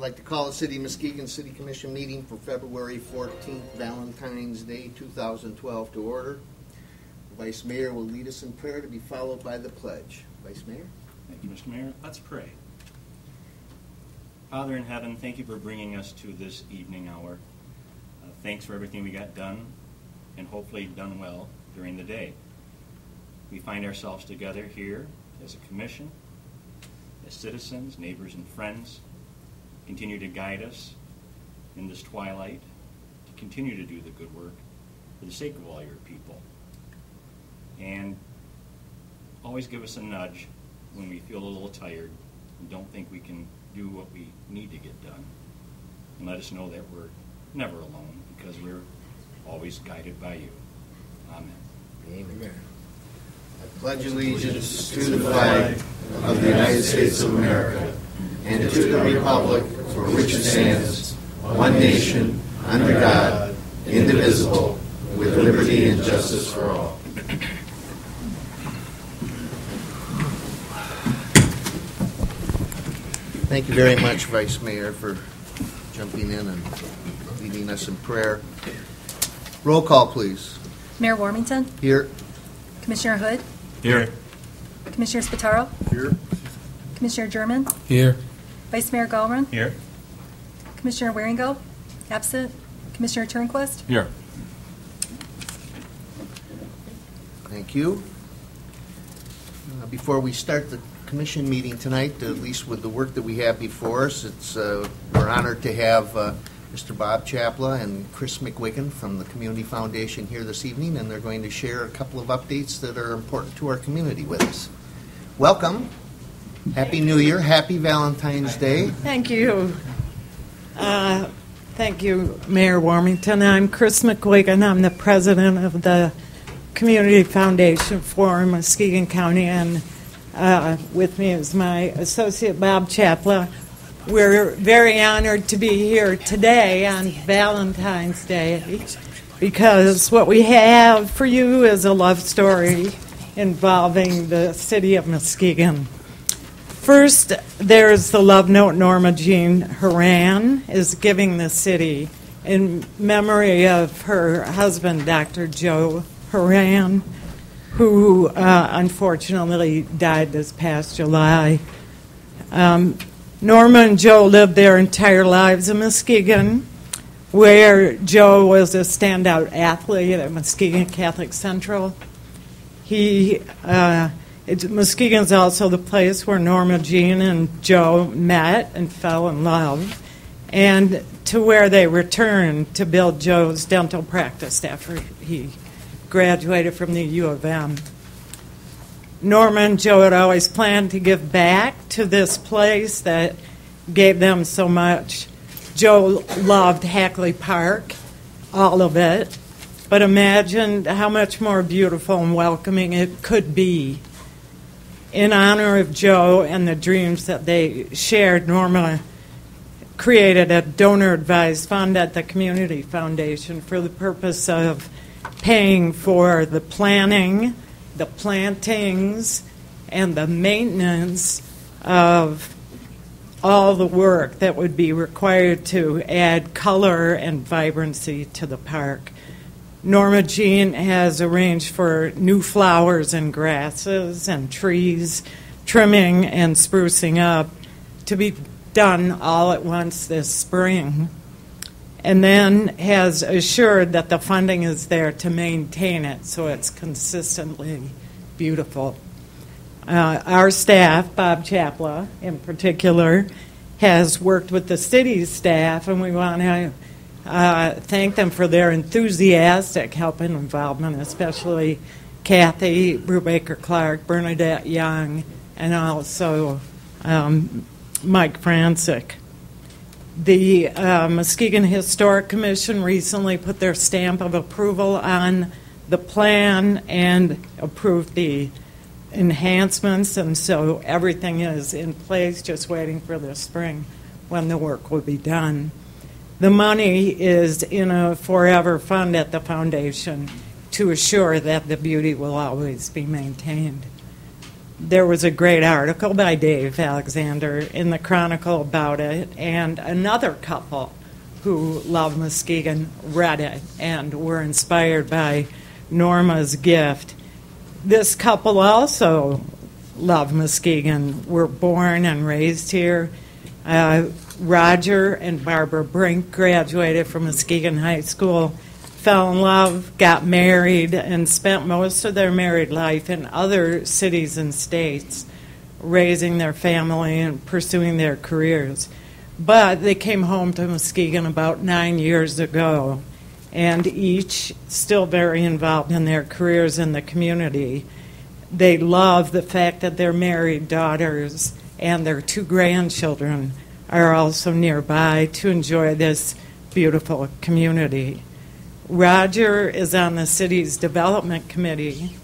like to call the Muskegon City Commission Meeting for February 14th, Valentine's Day, 2012 to order. The Vice Mayor will lead us in prayer to be followed by the pledge. Vice Mayor? Thank you, Mr. Mayor. Let's pray. Father in heaven, thank you for bringing us to this evening hour. Thanks for everything we got done and hopefully done well during the day. We find ourselves together here as a commission, as citizens, neighbors, and friends. Continue to guide us in this twilight, to continue to do the good work for the sake of all your people. And always give us a nudge when we feel a little tired and don't think we can do what we need to get done. And let us know that we're never alone because we're always guided by you. Amen. Amen. I pledge allegiance to the flag of the United States of America and to the republic for which it stands, one nation, under God, indivisible, with liberty and justice for all. Thank you very much, Vice Mayor, for jumping in and leading us in prayer. Roll call, please. Mayor Warmington? Here. Commissioner Hood? Here. Commissioner Spataro? Here. Commissioner German? Here. Vice Mayor Gallron? Here. Commissioner Waringo? Absent. Commissioner Turnquist? Here. Thank you. Before we start the commission meeting tonight, at least with the work that we have before us, we're honored to have Mr. Bob Chapla and Chris McWiggin from the Community Foundation here this evening, and they're going to share a couple of updates that are important to our community with us. Welcome. Happy New Year. Happy Valentine's Day. Thank you. Thank you, Mayor Warmington. I'm Chris McWiggin. I'm the president of the Community Foundation for Muskegon County, and with me is my associate, Bob Chapla. We're very honored to be here today on Valentine's Day because what we have for you is a love story involving the city of Muskegon. First, there's the love note Norma Jean Horan is giving the city in memory of her husband, Dr. Joe Horan, who unfortunately died this past July. Norma and Joe lived their entire lives in Muskegon, where Joe was a standout athlete at Muskegon Catholic Central. Muskegon's also the place where Norma Jean and Joe met and fell in love, and to where they returned to build Joe's dental practice after he graduated from the U of M. Norma and Joe had always planned to give back to this place that gave them so much. Joe loved Hackley Park, all of it, but imagined how much more beautiful and welcoming it could be. In honor of Joe and the dreams that they shared, Norma created a donor-advised fund at the Community Foundation for the purpose of paying for the planning, the plantings, and the maintenance of all the work that would be required to add color and vibrancy to the park. Norma Jean has arranged for new flowers and grasses and trees, trimming and sprucing up to be done all at once this spring, and then has assured that the funding is there to maintain it so it's consistently beautiful. Our staff, Bob Chapla in particular, has worked with the city's staff, and we want to thank them for their enthusiastic help and involvement, especially Kathy Brubaker-Clark, Bernadette Young, and also Mike Francic. The Muskegon Historic Commission recently put their stamp of approval on the plan and approved the enhancements, and so everything is in place, just waiting for the spring when the work will be done. The money is in a forever fund at the foundation to assure that the beauty will always be maintained. there was a great article by Dave Alexander in the Chronicle about it, and another couple who love Muskegon read it and were inspired by Norma's gift. This couple also love Muskegon, were born and raised here. Roger and Barbara Brink graduated from Muskegon High School, fell in love, got married, and spent most of their married life in other cities and states, raising their family and pursuing their careers. But they came home to Muskegon about 9 years ago, and each still very involved in their careers in the community. They love the fact that their married daughters and their 2 grandchildren are also nearby to enjoy this beautiful community. Roger is on the city's development committee,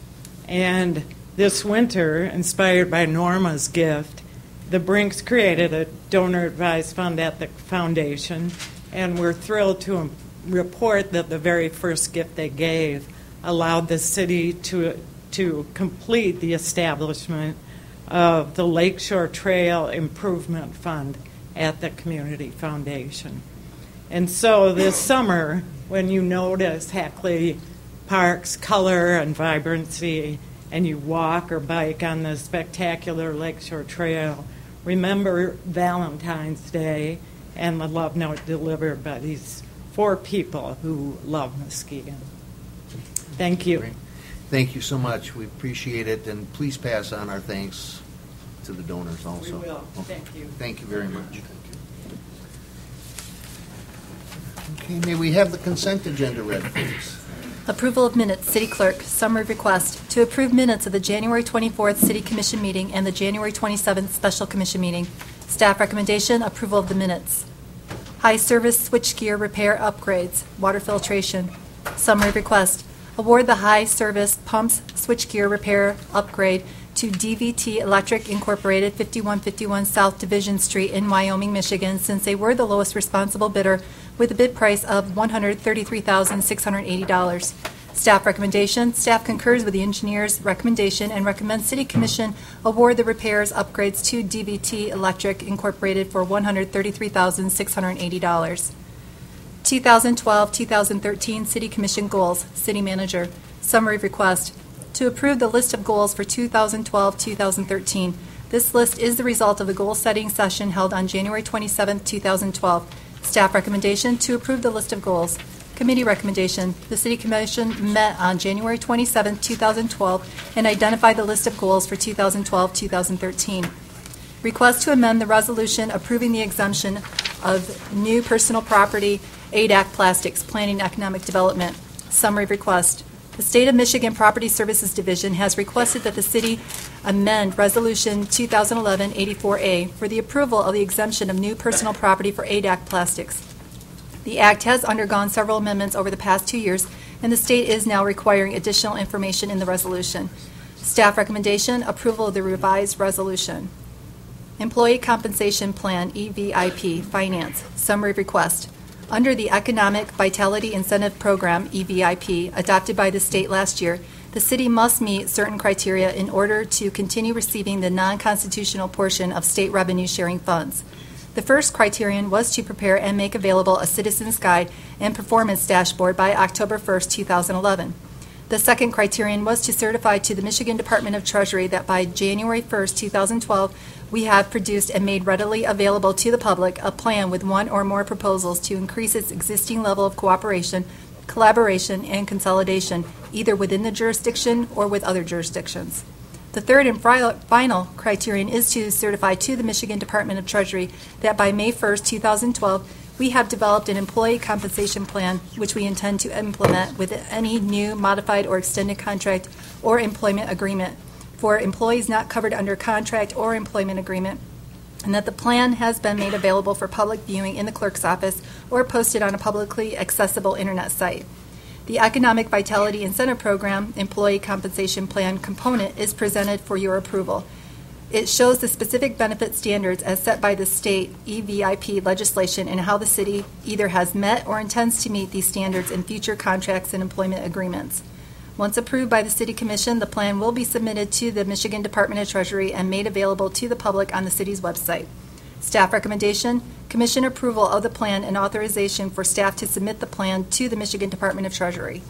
and this winter, inspired by Norma's gift, the Brinks created a donor-advised fund at the foundation, and we're thrilled to report that the very first gift they gave allowed the city to complete the establishment of the Lakeshore Trail Improvement Fund at the Community Foundation. And so this summer, when you notice Hackley Park's color and vibrancy, and you walk or bike on the spectacular Lakeshore Trail, remember Valentine's Day and the love note delivered by these 4 people who love Muskegon. Thank you. Great. Thank you so much. We appreciate it, and please pass on our thanks to the donors also. We will. Okay. Thank you. Thank you very much. Okay, may we have the consent agenda read, please? Approval of minutes, City Clerk. Summary request to approve minutes of the January 24th City Commission meeting and the January 27th Special Commission meeting. Staff recommendation, approval of the minutes. High service switchgear repair upgrades, water filtration. Summary request, award the high service pumps switchgear repair upgrade to DVT Electric Incorporated, 5151 South Division Street in Wyoming, Michigan, since they were the lowest responsible bidder with a bid price of $133,680. Staff recommendation, staff concurs with the engineer's recommendation and recommends City Commission award the repairs upgrades to DVT Electric Incorporated for $133,680. 2012-2013 City Commission goals. City Manager. Summary request to approve the list of goals for 2012-2013. This list is the result of the goal-setting session held on January 27, 2012. Staff recommendation to approve the list of goals. Committee recommendation. The City Commission met on January 27, 2012 and identified the list of goals for 2012-2013. Request to amend the resolution approving the exemption of new personal property ADAC plastics, Planning Economic Development. Summary request. The State of Michigan Property Services Division has requested that the City amend Resolution 2011-84A for the approval of the exemption of new personal property for ADAC plastics. The Act has undergone several amendments over the past 2 years, and the State is now requiring additional information in the resolution. Staff recommendation, approval of the revised resolution. Employee Compensation Plan, EVIP, Finance. Summary request. Under the Economic Vitality Incentive Program, EVIP, adopted by the state last year, the city must meet certain criteria in order to continue receiving the non-constitutional portion of state revenue sharing funds. The first criterion was to prepare and make available a citizen's guide and performance dashboard by October 1st, 2011. The second criterion was to certify to the Michigan Department of Treasury that by January 1st, 2012, we have produced and made readily available to the public a plan with one or more proposals to increase its existing level of cooperation, collaboration, and consolidation, either within the jurisdiction or with other jurisdictions. The third and final criterion is to certify to the Michigan Department of Treasury that by May 1st, 2012, we have developed an employee compensation plan which we intend to implement with any new, modified, or extended contract or employment agreement for employees not covered under contract or employment agreement, and that the plan has been made available for public viewing in the clerk's office or posted on a publicly accessible internet site. The Economic Vitality Incentive Program Employee Compensation Plan component is presented for your approval. It shows the specific benefit standards as set by the state EVIP legislation and how the city either has met or intends to meet these standards in future contracts and employment agreements. Once approved by the City Commission, the plan will be submitted to the Michigan Department of Treasury and made available to the public on the city's website. Staff recommendation, Commission approval of the plan and authorization for staff to submit the plan to the Michigan Department of Treasury.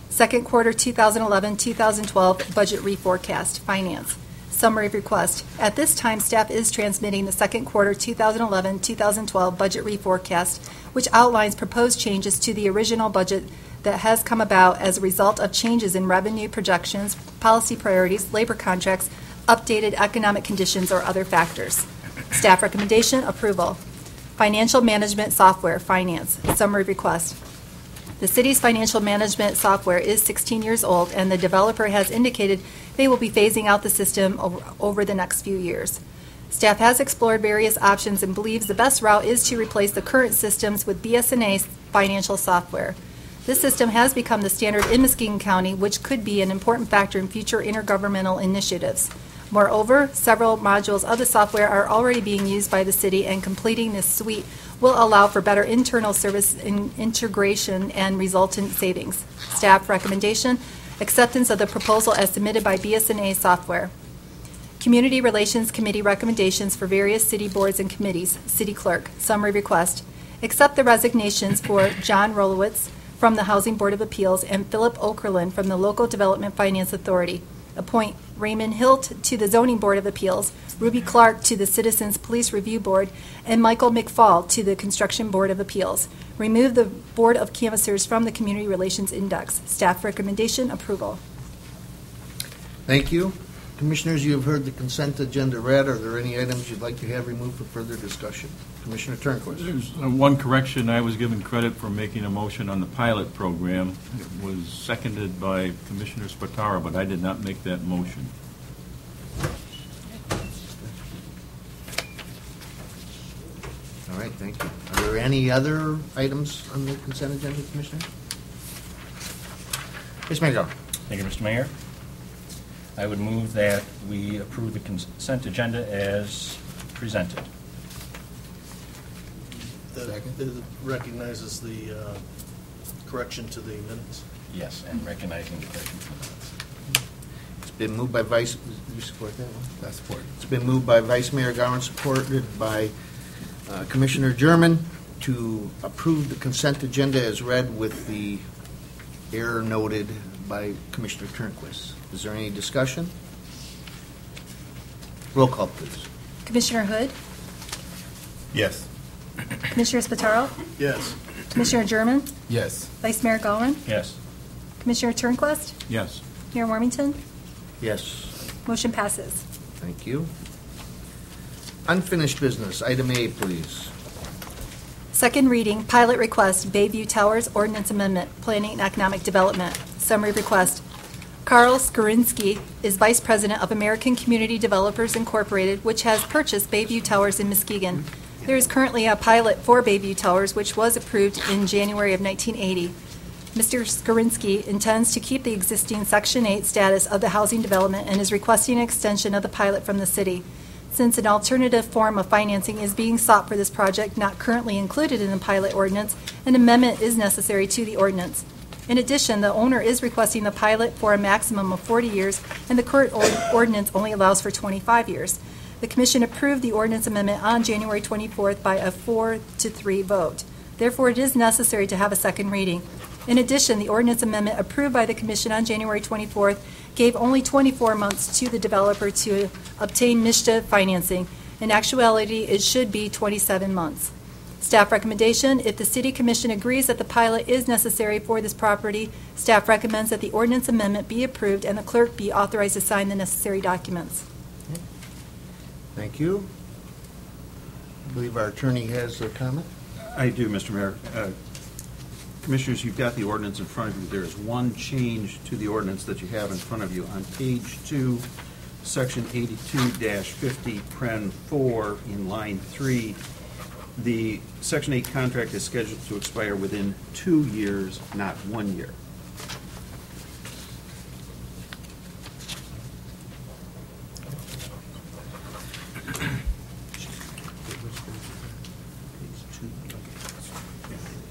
Second quarter 2011-2012 budget reforecast, finance. Summary of request. At this time, staff is transmitting the second quarter 2011-2012 budget reforecast, which outlines proposed changes to the original budget that has come about as a result of changes in revenue projections, policy priorities, labor contracts, updated economic conditions, or other factors. Staff recommendation, approval. Financial management software, finance. Summary request. The city's financial management software is 16 years old, and the developer has indicated they will be phasing out the system over the next few years. Staff has explored various options and believes the best route is to replace the current systems with BS&A financial software. This system has become the standard in Muskegon County, which could be an important factor in future intergovernmental initiatives. Moreover, several modules of the software are already being used by the city, and completing this suite will allow for better internal service integration and resultant savings. Staff recommendation, acceptance of the proposal as submitted by BS&A Software. Community Relations Committee recommendations for various city boards and committees. City Clerk, summary request. Accept the resignations for John Rolowitz from the Housing Board of Appeals and Philip Okerlund from the Local Development Finance Authority. Appoint Raymond Hilt to the Zoning Board of Appeals, Ruby Clark to the Citizens Police Review Board, and Michael McFall to the Construction Board of Appeals. Remove the Board of Canvassers from the Community Relations Index. Staff recommendation, approval. Thank you. Commissioners, you have heard the consent agenda read. Are there any items you'd like to have removed for further discussion? Commissioner Turnquist. There's one correction. I was given credit for making a motion on the pilot program. It was seconded by Commissioner Spataro, but I did not make that motion. All right, thank you. Are there any other items on the consent agenda, Commissioner? Yes, Mayor. Thank you, Mr. Mayor. I would move that we approve the consent agenda as presented. That recognizes the correction to the minutes. Yes, and recognizing the correction to the minutes. It's been moved by Vice. Do you support that one? I support. It's been moved by Vice Mayor Gowan, supported by Commissioner German, to approve the consent agenda as read with the error noted by Commissioner Turnquist. Is there any discussion? Roll call, please. Commissioner Hood, Yes. Commissioner Spataro, Yes. Commissioner German, Yes. Vice Mayor Gowan, Yes. Commissioner Turnquist, Yes. Mayor Warmington. Yes. Motion passes. Thank you. Unfinished business. Item A, please. Second reading, pilot request, Bayview Towers Ordinance Amendment, Planning and Economic Development. Summary request. Carl Skorinsky is Vice President of American Community Developers Incorporated, which has purchased Bayview Towers in Muskegon. There is currently a pilot for Bayview Towers, which was approved in January of 1980. Mr. Skorinsky intends to keep the existing Section 8 status of the housing development and is requesting an extension of the pilot from the city. Since an alternative form of financing is being sought for this project not currently included in the pilot ordinance, an amendment is necessary to the ordinance. In addition, the owner is requesting the pilot for a maximum of 40 years, and the current ordinance only allows for 25 years. The Commission approved the ordinance amendment on January 24th by a 4-3 vote. Therefore, it is necessary to have a second reading. In addition, the ordinance amendment approved by the Commission on January 24th gave only 24 months to the developer to obtain MSHDA financing. In actuality, it should be 27 months. Staff recommendation, if the City Commission agrees that the pilot is necessary for this property, staff recommends that the ordinance amendment be approved and the clerk be authorized to sign the necessary documents. Thank you. I believe our attorney has a comment. I do, Mr. Mayor. Commissioners, you've got the ordinance in front of you. There is one change to the ordinance that you have in front of you. On page 2, section 82-50, paren 4, in line 3, the Section 8 contract is scheduled to expire within 2 years, not 1 year.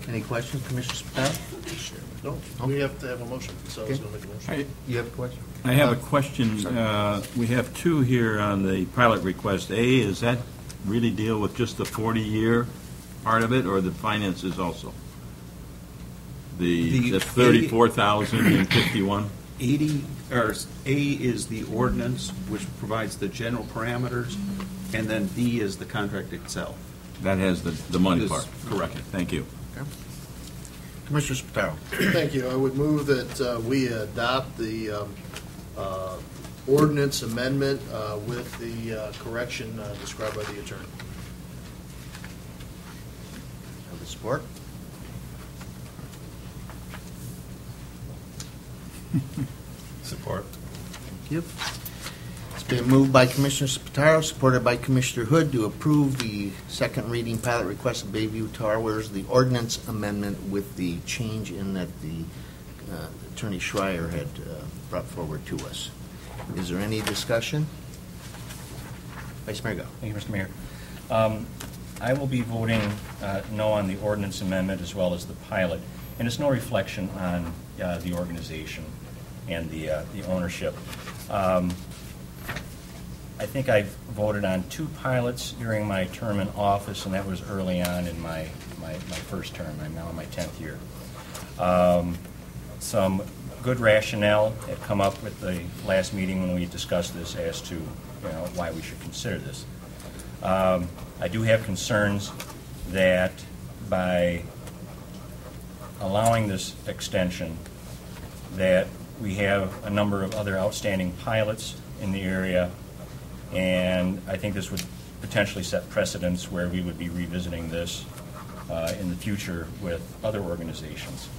Any questions, Commissioner Spataro? No, we have to have a motion, so I was going to make a motion. You have a question? I have a question. We have two here on the pilot request. A, is that really deal with just the 40-year part of it, or the finances also? The 34,051? 80, or A is the ordinance, which provides the general parameters, and then B is the contract itself. That has the money Yes, part. correct. Okay, thank you. Commissioner Spataro. Thank you. I would move that we adopt the ordinance amendment with the correction described by the attorney. Have the support? Support. Thank you. It's been moved by Commissioner Spataro, supported by Commissioner Hood, to approve the second reading pilot request of Bayview Towers, the ordinance amendment with the change in that the Attorney Schreier had brought forward to us. Is there any discussion? Vice Mayor Go. Thank you, Mr. Mayor. I will be voting no on the ordinance amendment as well as the pilot, and it's no reflection on the organization and the ownership. I think I've voted on 2 pilots during my term in office, and that was early on in my first term. I'm now in my 10th year. Some good rationale had come up with the last meeting when we discussed this as to why we should consider this. I do have concerns that by allowing this extension, that we have a number of other outstanding pilots in the area, and I think this would potentially set precedents where we would be revisiting this in the future with other organizations.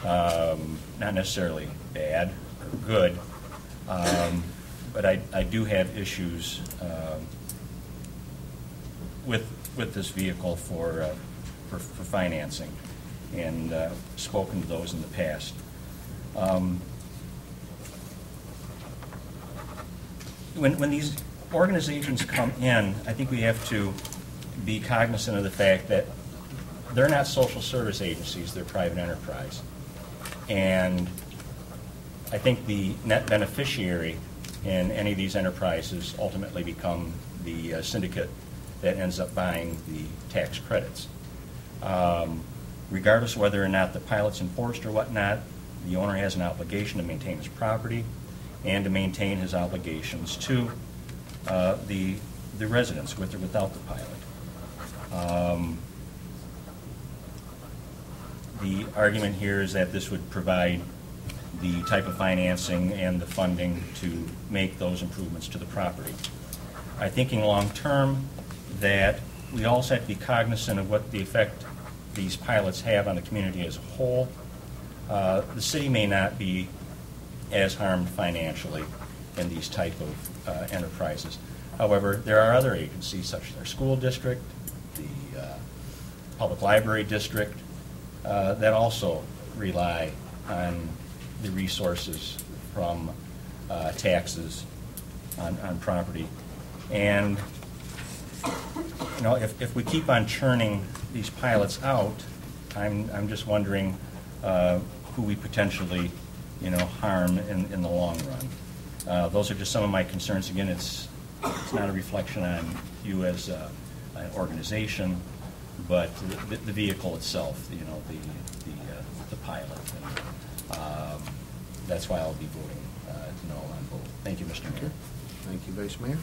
Not necessarily bad or good, but I do have issues with this vehicle for financing, and spoken to those in the past. When these organizations come in, I think we have to be cognizant of the fact that they're not social service agencies, they're private enterprise. And I think the net beneficiary in any of these enterprises ultimately become the syndicate that ends up buying the tax credits. Regardless of whether or not the pilot's enforced or whatnot, the owner has an obligation to maintain his property and to maintain his obligations to the residents, with or without the pilot. The argument here is that this would provide the type of financing and the funding to make those improvements to the property. I'm thinking long-term that we also have to be cognizant of what the effect these pilots have on the community as a whole. The city may not be as harmed financially in these type of enterprises. However, there are other agencies such as our school district, the public library district, that also rely on the resources from taxes on property. And if we keep on churning these pilots out, I'm just wondering who we potentially harm in the long run. Those are just some of my concerns. Again, it's not a reflection on you as an organization, but the vehicle itself, the pilot. And, that's why I'll be voting no on both. Thank you, Mr. Mayor. Thank you, Vice Mayor.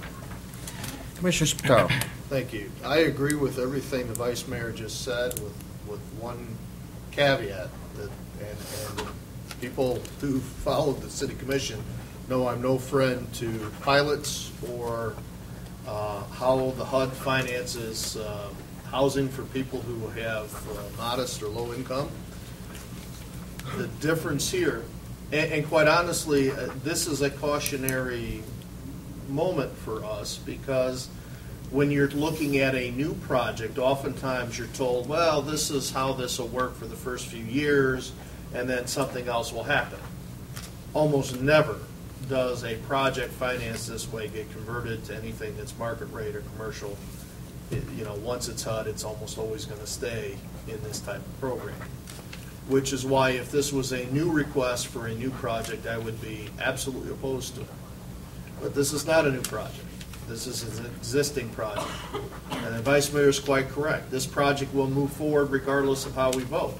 Commissioner Spataro. Thank you. I agree with everything the Vice Mayor just said, with one caveat, that and people who followed the City Commission know I'm no friend to pilots or how the HUD finances housing for people who have modest or low income. The difference here, and quite honestly, this is a cautionary moment for us, because when you're looking at a new project, oftentimes you're told, well, this is how this will work for the first few years, and then something else will happen. Almost never does a project financed this way get converted to anything that's market rate or commercial. Once it's HUD, it's almost always going to stay in this type of program. Which is why if this was a new request for a new project, I would be absolutely opposed to it. But this is not a new project. This is an existing project. And the Vice Mayor is quite correct. This project will move forward regardless of how we vote.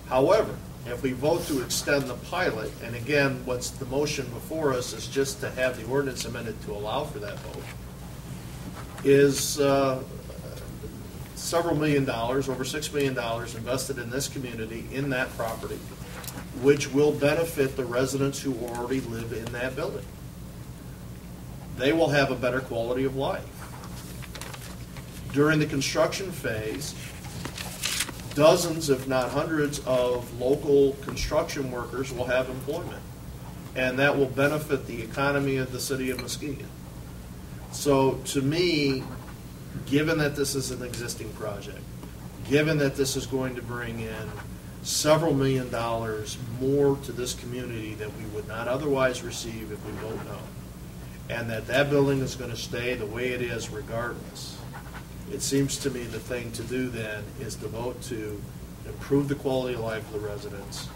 However, if we vote to extend the pilot, and again, what's the motion before us is just to have the ordinance amended to allow for that vote, is several $1 million, over $6 million invested in this community, in that property, which will benefit the residents who already live in that building. They will have a better quality of life. During the construction phase, dozens, if not hundreds, of local construction workers will have employment, and that will benefit the economy of the city of Muskegon. So to me, given that this is an existing project, given that this is going to bring in several $1 million more to this community that we would not otherwise receive if we vote no, and that that building is going to stay the way it is regardless, it seems to me the thing to do then is to vote to improve the quality of life of the residents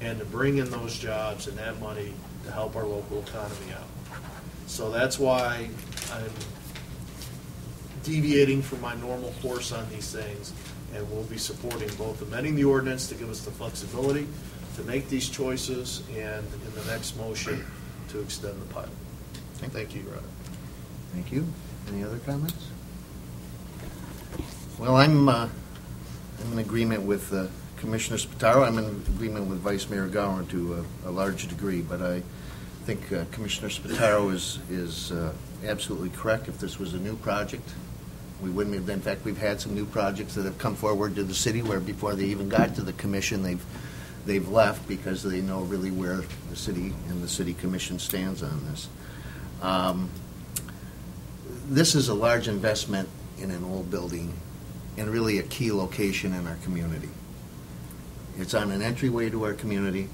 and to bring in those jobs and that money to help our local economy out. So that's why I'm deviating from my normal course on these things, and we'll be supporting both amending the ordinance to give us the flexibility to make these choices, and in the next motion to extend the pilot. Thank you, Your Honor. Thank you. Any other comments? Well, I'm in agreement with Commissioner Spataro. I'm in agreement with Vice Mayor Gowan to a large degree, but I think Commissioner Spataro is absolutely correct. If this was a new project, we wouldn't have. In fact, we've had some new projects that have come forward to the city where before they even got to the commission, they've left because they know really where the city and the city commission stands on this. This is a large investment in an old building and really a key location in our community. It's on an entryway to our community.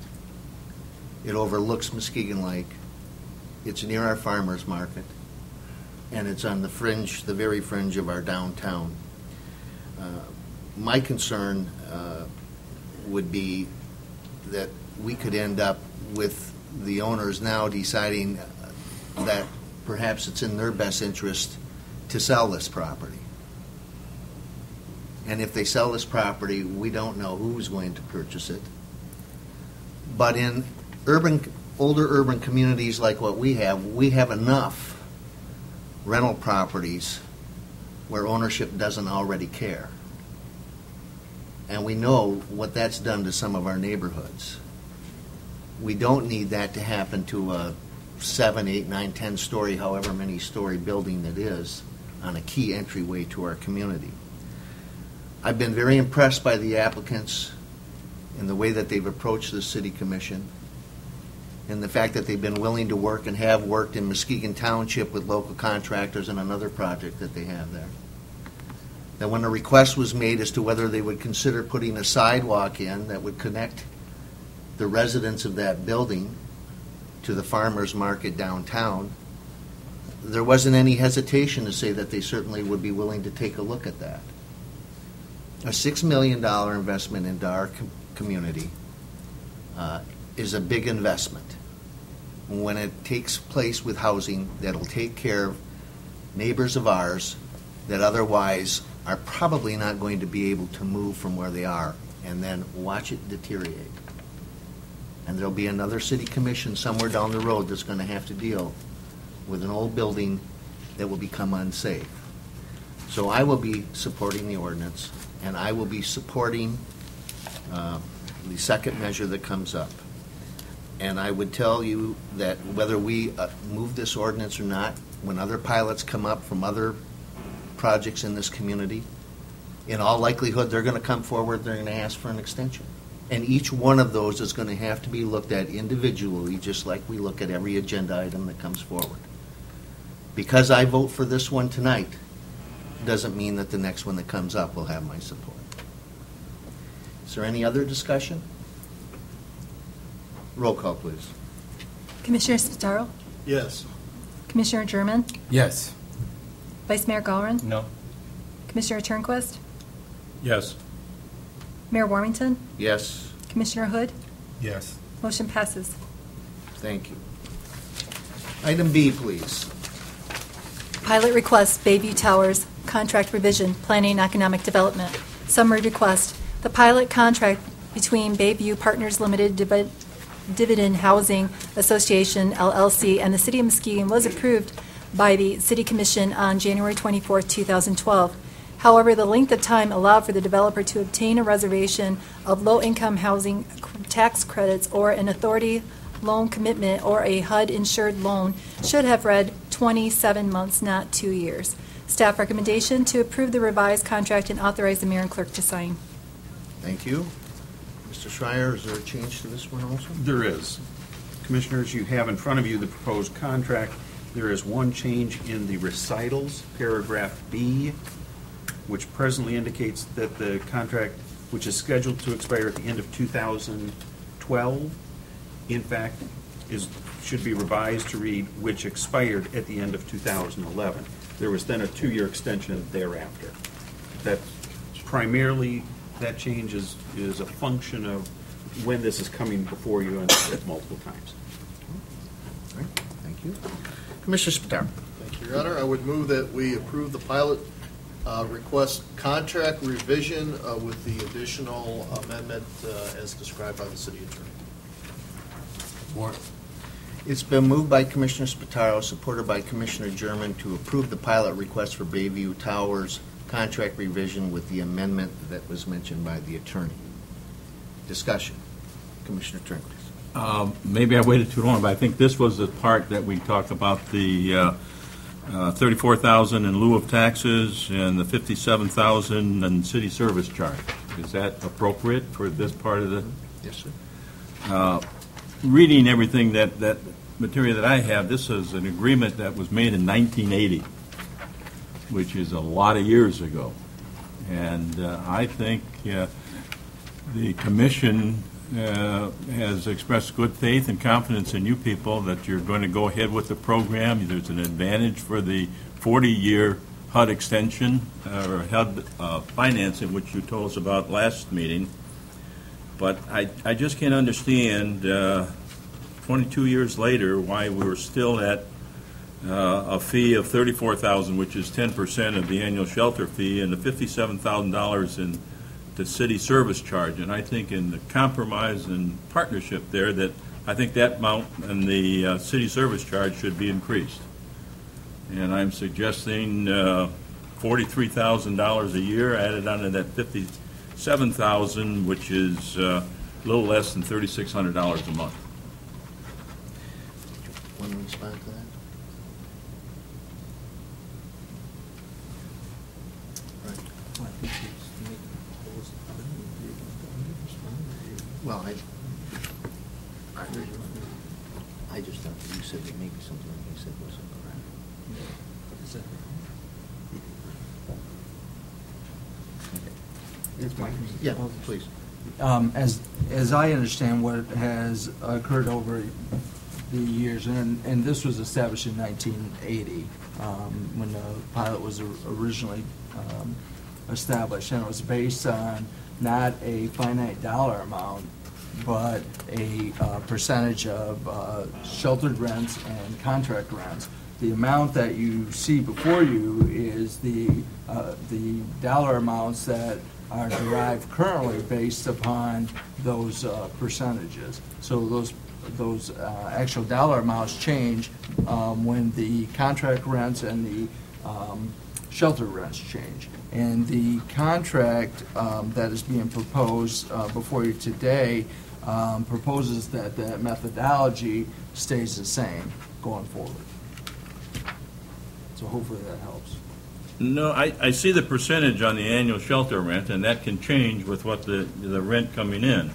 It overlooks Muskegon Lake. It's near our farmers market, and it's on the fringe, the very fringe of our downtown. My concern would be that we could end up with the owners now deciding that perhaps it's in their best interest to sell this property. And if they sell this property, we don't know who's going to purchase it. But in older urban communities like what we have enough rental properties where ownership doesn't already care. And we know what that's done to some of our neighborhoods. We don't need that to happen to a 7, 8, 9, 10-story, however many story building that is on a key entryway to our community. I've been very impressed by the applicants and the way that they've approached the city commission and the fact that they've been willing to work and have worked in Muskegon Township with local contractors and another project that they have there. That when a request was made as to whether they would consider putting a sidewalk in that would connect the residents of that building to the farmers market downtown, there wasn't any hesitation to say that they certainly would be willing to take a look at that. A $6 million investment into our community is a big investment. When it takes place with housing that'll take care of neighbors of ours that otherwise are probably not going to be able to move from where they are, and then watch it deteriorate. And there'll be another city commission somewhere down the road that's going to have to deal with an old building that will become unsafe. So I will be supporting the ordinance, and I will be supporting the second measure that comes up. And I would tell you that whether we move this ordinance or not, when other pilots come up from other projects in this community, in all likelihood, they're going to come forward, they're going to ask for an extension. And each one of those is going to have to be looked at individually, just like we look at every agenda item that comes forward. Because I vote for this one tonight doesn't mean that the next one that comes up will have my support. Is there any other discussion? Roll call, please. Commissioner Spataro? Yes. Commissioner German? Yes. Vice Mayor Gowron? No. Commissioner Turnquist? Yes. Mayor Warmington, Yes, Commissioner Hood, Yes. motion passes. thank you. Item B, please. Pilot request, Bayview Towers, contract revision, planning and economic development. Summary request, the pilot contract between Bayview Partners Limited Dividend Housing Association, LLC, and the City of Muskegon was approved by the City Commission on January 24, 2012. However, the length of time allowed for the developer to obtain a reservation of low-income housing tax credits or an authority loan commitment or a HUD-insured loan should have read 27 months, not 2 years. Staff recommendation to approve the revised contract and authorize the mayor and clerk to sign. Thank you. Mr. Schreier, is there a change to this one also? There is. Commissioners, you have in front of you the proposed contract. There is one change in the recitals, paragraph B, which presently indicates that the contract, which is scheduled to expire at the end of 2012, in fact, should be revised to read, which expired at the end of 2011. There was then a 2-year extension thereafter. That primarily, that change is a function of when this is coming before you and multiple times. All right, thank you. Commissioner Spataro. Thank you, Your Honor. I would move that we approve the pilot request contract revision with the additional amendment as described by the city attorney. Warren. It's been moved by Commissioner Spataro, supported by Commissioner German, to approve the pilot request for Bayview Towers contract revision with the amendment that was mentioned by the attorney. Discussion. Commissioner Turnquist. Maybe I waited too long, but I think this was the part that we talked about the $34,000 in lieu of taxes and the $57,000 in city service charge. Is that appropriate for this part of the? Yes, sir. Reading everything that material that I have, this is an agreement that was made in 1980, which is a lot of years ago. And I think the commission has expressed good faith and confidence in you people that you're going to go ahead with the program. There's an advantage for the 40-year HUD extension or HUD financing, which you told us about last meeting. But I just can't understand 22 years later why we're still at a fee of $34,000, which is 10% of the annual shelter fee, and the $57,000 in the city service charge. And I think in the compromise and partnership there that I think that amount and the city service charge should be increased. And I'm suggesting $43,000 a year added onto that $57,000, which is a little less than $3,600 a month. Want to respond to that? Well, I just thought that you said that maybe something you said wasn't correct. It's Mike. Yeah, please. As I understand what has occurred over the years, and this was established in 1980 when the pilot was originally established, and it was based on not a finite dollar amount, but a percentage of sheltered rents and contract rents. The amount that you see before you is the dollar amounts that are derived currently based upon those percentages. So those actual dollar amounts change when the contract rents and the shelter rents change. And the contract that is being proposed before you today proposes that that methodology stays the same going forward. So hopefully that helps. No, I see the percentage on the annual shelter rent, and that can change with what the rent coming in.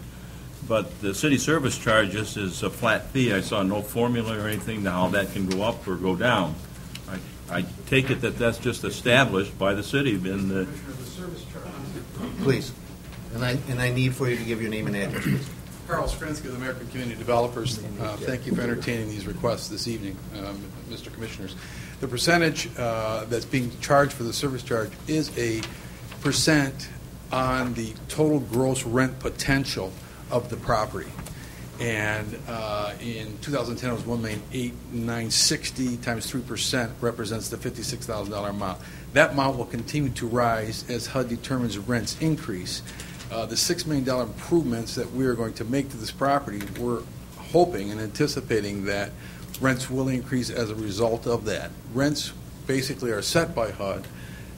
But the city service charges is a flat fee. I saw no formula or anything to how that can go up or go down. I take it that that's just established by the city in the... Please. And I need for you to give your name and address, please. Carl Skrinsky of the American Community Developers. Thank you for entertaining these requests this evening, Mr. Commissioners. The percentage that's being charged for the service charge is a percent on the total gross rent potential of the property. And in 2010, it was $1,809,960 times 3% represents the $56,000 amount. That amount will continue to rise as HUD determines rents increase. The $6 million improvements that we are going to make to this property, we're hoping and anticipating that rents will increase as a result of that. Rents basically are set by HUD,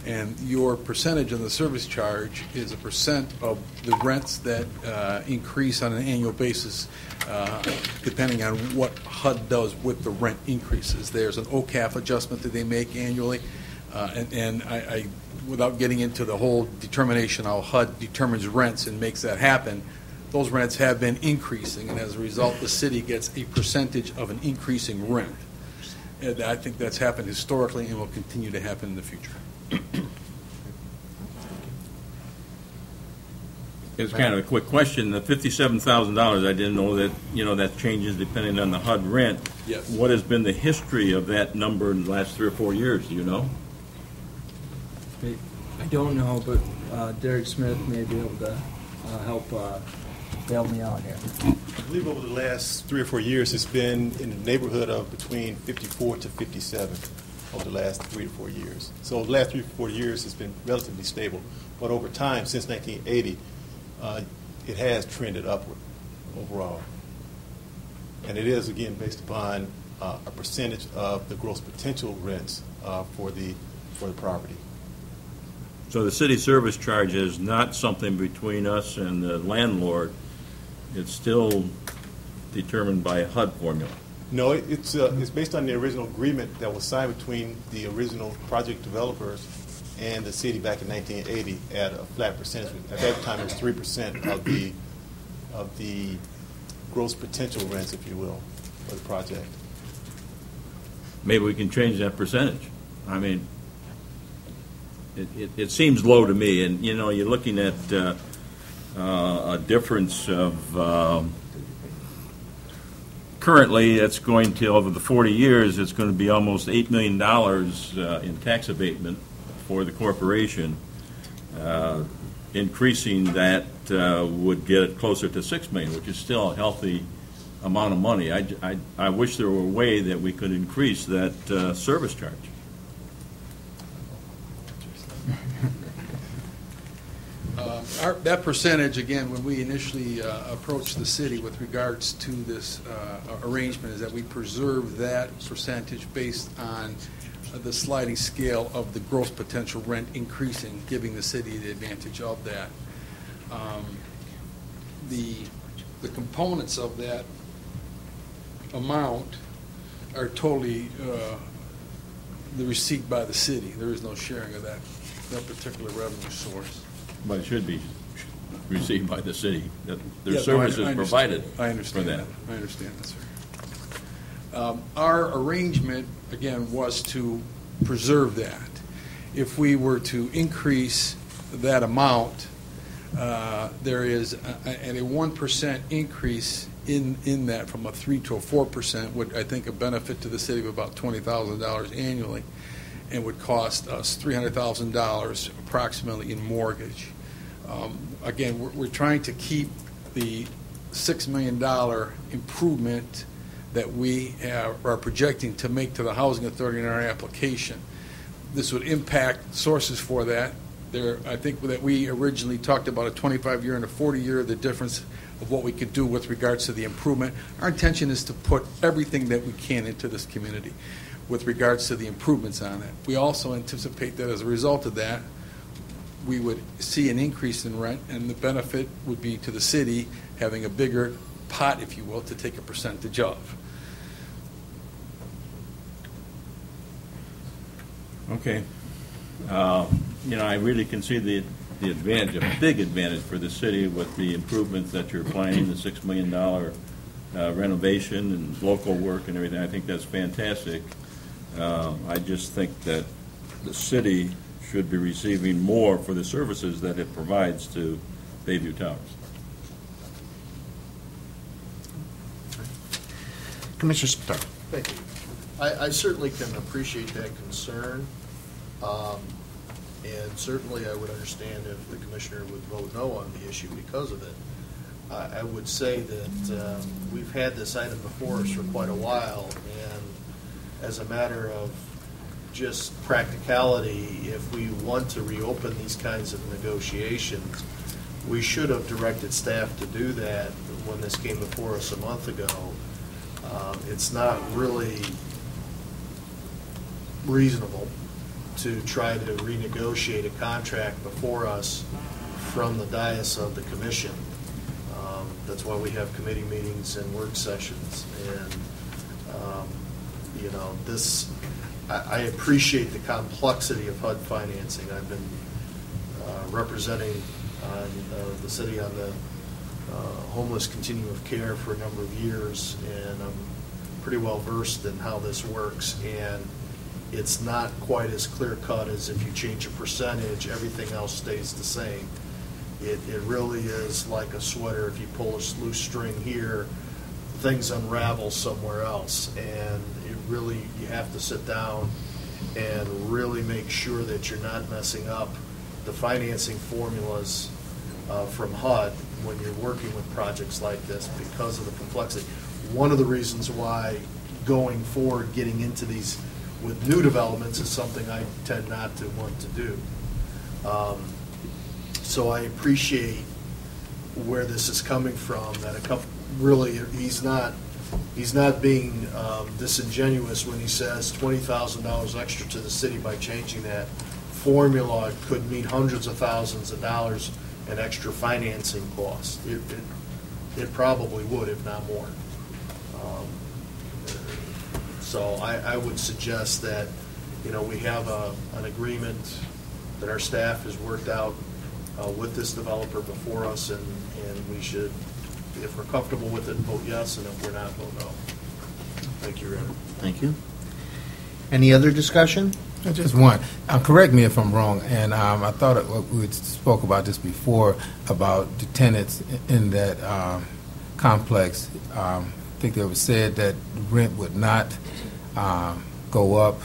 and your percentage on the service charge is a percent of the rents that increase on an annual basis, depending on what HUD does with the rent increases. There's an OCAF adjustment that they make annually, and I, without getting into the whole determination how HUD determines rents and makes that happen, those rents have been increasing, and as a result, the city gets a percentage of an increasing rent. And I think that's happened historically and will continue to happen in the future. It's kind of a quick question. The $57,000, I didn't know that, that changes depending on the HUD rent. Yes. What has been the history of that number in the last 3 or 4 years? Do you know? I don't know, but Derek Smith may be able to help bail me out here. I believe over the last 3 or 4 years, it's been in the neighborhood of between 54 to 57 over the last 3 to 4 years. So the last 3 to 4 years has been relatively stable, but over time, since 1980, it has trended upward overall. And it is, again, based upon a percentage of the gross potential rents for the property. So the city service charge is not something between us and the landlord. It's still determined by a HUD formula. No, it's based on the original agreement that was signed between the original project developers and the city back in 1980 at a flat percentage. At that time, it was 3% of the gross potential rents, if you will, for the project. Maybe we can change that percentage. I mean, it seems low to me, and you're looking at a difference of currently it's going to, over the 40 years, it's going to be almost $8 million in tax abatement for the corporation. Increasing that would get it closer to $6 million, which is still a healthy amount of money. I wish there were a way that we could increase that service charge. That percentage, again, when we initially approached the city with regards to this arrangement, is that we preserve that percentage based on the sliding scale of the gross potential rent increasing, giving the city the advantage of that. The components of that amount are totally the receipt by the city. There is no sharing of that particular revenue source. But it should be received by the city. That their Yeah, services I provided I understand for that. I understand that, sir. Our arrangement, again, was to preserve that. If we were to increase that amount, there is a 1% increase in that from a 3 to a 4% would, I think, a benefit to the city of about $20,000 annually, and would cost us $300,000 approximately in mortgage. Again, we're trying to keep the $6 million improvement that we are projecting to make to the Housing Authority in our application. This would impact sources for that. I think that we originally talked about a 25-year and a 40-year, the difference of what we could do with regards to the improvement. Our intention is to put everything that we can into this community with regards to the improvements on it. We also anticipate that as a result of that, we would see an increase in rent, and the benefit would be to the city having a bigger pot, if you will, to take a percentage of. Okay. I really can see the advantage, a big advantage for the city with the improvements that you're planning, the $6 million renovation and local work and everything. I think that's fantastic. I just think that the city should be receiving more for the services that it provides to Bayview Towers. Commissioner Spataro. Thank you. I certainly can appreciate that concern. And certainly I would understand if the commissioner would vote no on the issue because of it. I would say that we've had this item before us for quite a while, and as a matter of just practicality, if we want to reopen these kinds of negotiations, we should have directed staff to do that when this came before us a month ago. It's not really reasonable to try to renegotiate a contract before us from the dais of the commission. That's why we have committee meetings and work sessions. And, I appreciate the complexity of HUD financing. I've been representing the city on the homeless continuum of care for a number of years, and I'm pretty well versed in how this works. And it's not quite as clear cut as if you change a percentage, everything else stays the same. It really is like a sweater. If you pull a loose string here, things unravel somewhere else. And you have to sit down and really make sure that you're not messing up the financing formulas from HUD when you're working with projects like this because of the complexity. One of the reasons why going forward, getting into these with new developments is something I tend not to want to do. So I appreciate where this is coming from, that he's not being disingenuous when he says $20,000 extra to the city by changing that formula could mean hundreds of thousands of dollars in extra financing costs. It probably would, if not more. So I would suggest that, we have an agreement that our staff has worked out with this developer before us, and we should, if we're comfortable with it, vote yes, and if we're not, vote no. Thank you, Rick. Thank you. Any other discussion? Just one. Correct me if I'm wrong, and I thought we spoke about this before, about the tenants in that complex. I think it was said that rent would not go up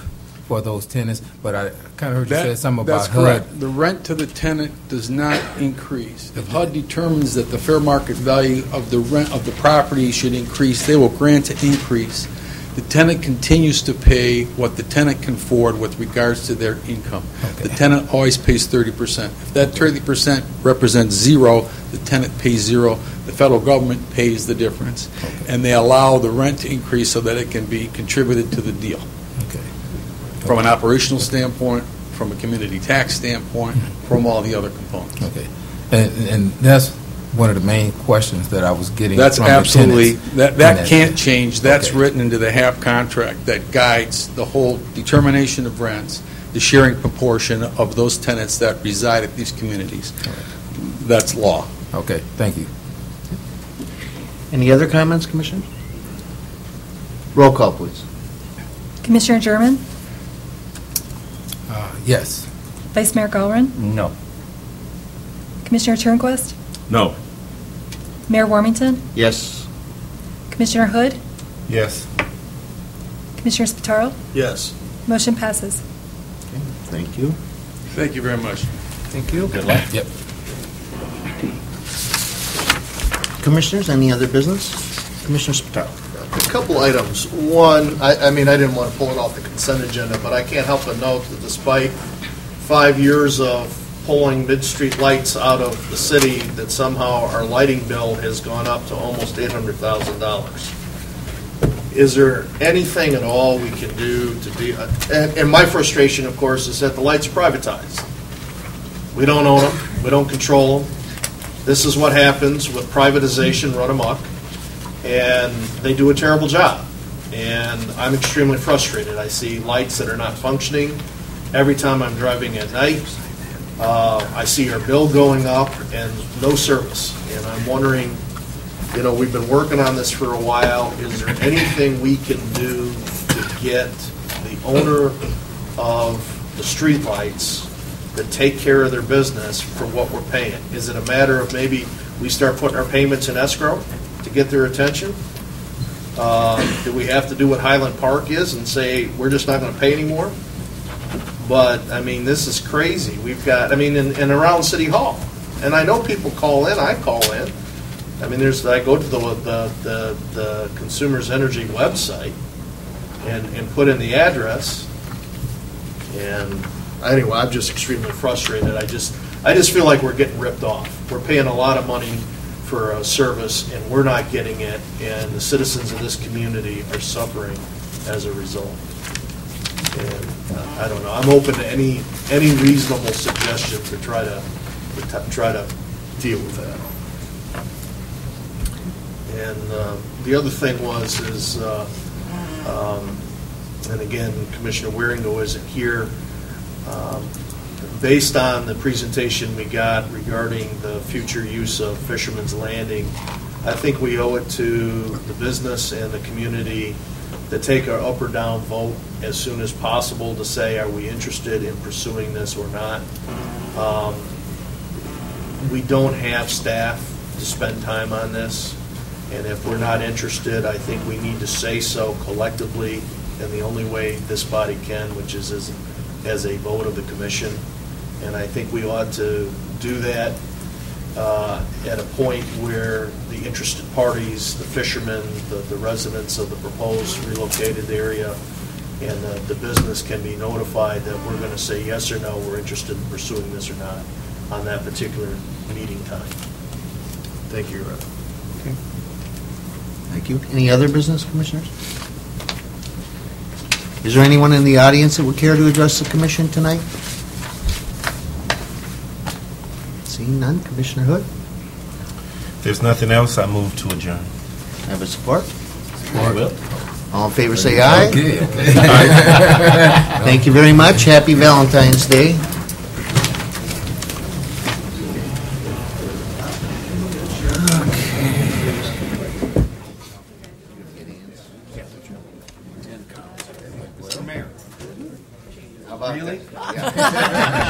for those tenants, but I kind of heard you say something about That's HUD. correct. The rent to the tenant does not increase. If HUD determines that the fair market value of the rent of the property should increase, they will grant an increase. The tenant continues to pay what the tenant can afford with regards to their income. Okay. The tenant always pays 30%. If that 30% represents zero, the tenant pays zero. The federal government pays the difference. Okay. And they allow the rent to increase so that it can be contributed to the deal. Okay. From an operational standpoint, from a community tax standpoint, from all the other components. Okay. And that's one of the main questions that I was getting That's from absolutely, the tenants. that can't change. That's Okay. written into the HAP contract that guides the whole determination of rents, the sharing proportion of those tenants that reside at these communities. All right. That's law. Okay, thank you. Any other comments, Commissioner? Roll call, please. Commissioner German, Yes. Vice Mayor Gowron, No. Commissioner Turnquist, No. Mayor Warmington, Yes. Commissioner Hood, Yes. Commissioner Spataro. Yes. Motion passes. Okay, thank you. Thank you very much. Thank you. Good luck. Yep. Commissioners, any other business? Commissioner Spataro. A couple items. One, I didn't want to pull it off the consent agenda, but I can't help but note that despite 5 years of pulling mid-street lights out of the city, that somehow our lighting bill has gone up to almost $800,000. Is there anything at all we can do to be, and my frustration, of course, is that the lights are privatized. We don't own them, we don't control them. This is what happens with privatization run amok, and they do a terrible job. And I'm extremely frustrated. I see lights that are not functioning every time I'm driving at night. I see our bill going up and no service. And I'm wondering, we've been working on this for a while. Is there anything we can do to get the owner of the streetlights to take care of their business for what we're paying? Is it a matter of maybe we start putting our payments in escrow to get their attention? Do we have to do what Highland Park is and say, we're just not going to pay anymore? But, I mean, this is crazy. We've got, I mean, and around City Hall. And I know people call in, I call in. I mean, I go to the Consumers Energy website and put in the address. And anyway, I'm just extremely frustrated. I just feel like we're getting ripped off. We're paying a lot of money for a service, and we're not getting it, and the citizens of this community are suffering as a result. And I don't know. I'm open to any reasonable suggestion to try to deal with that. And the other thing is, and again, Commissioner Waringo isn't here. Based on the presentation we got regarding the future use of Fisherman's Landing, I think we owe it to the business and the community to take our up or down vote as soon as possible to say, are we interested in pursuing this or not? We don't have staff to spend time on this, and if we're not interested, I think we need to say so collectively in the only way this body can, which is as a vote of the commission. And I think we ought to do that at a point where the interested parties, the fishermen, the residents of the proposed relocated area, and the business can be notified that we're going to say yes or no, we're interested in pursuing this or not on that particular meeting time. Thank you, Your Honor. Okay. Thank you. Any other business, commissioners? Is there anyone in the audience that would care to address the commission tonight? Seeing none, Commissioner Hood? If there's nothing else, I move to adjourn. Have a support? I will. All in favor say aye. Okay. Thank you very much. Happy Valentine's Day. How about that? Yeah.